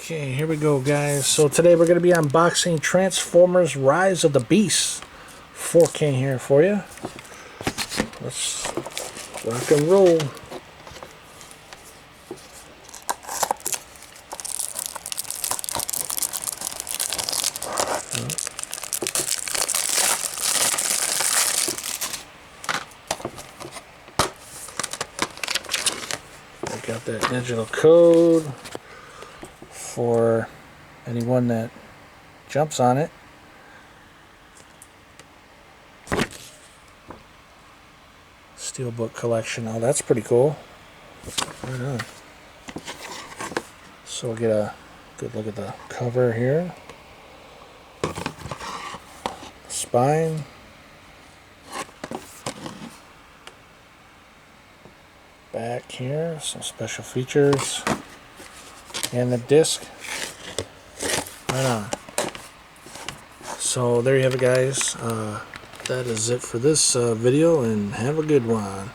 Okay, here we go, guys. So today we're going to be unboxing Transformers Rise of the Beasts 4K here for you. Let's rock and roll. I got that digital code for anyone that jumps on it. Steelbook collection. Oh, that's pretty cool. Right on. So we'll get a good look at the cover here. Spine. Back here, some special features. And the disc. Right on. So there you have it, guys. That is it for this video, and have a good one.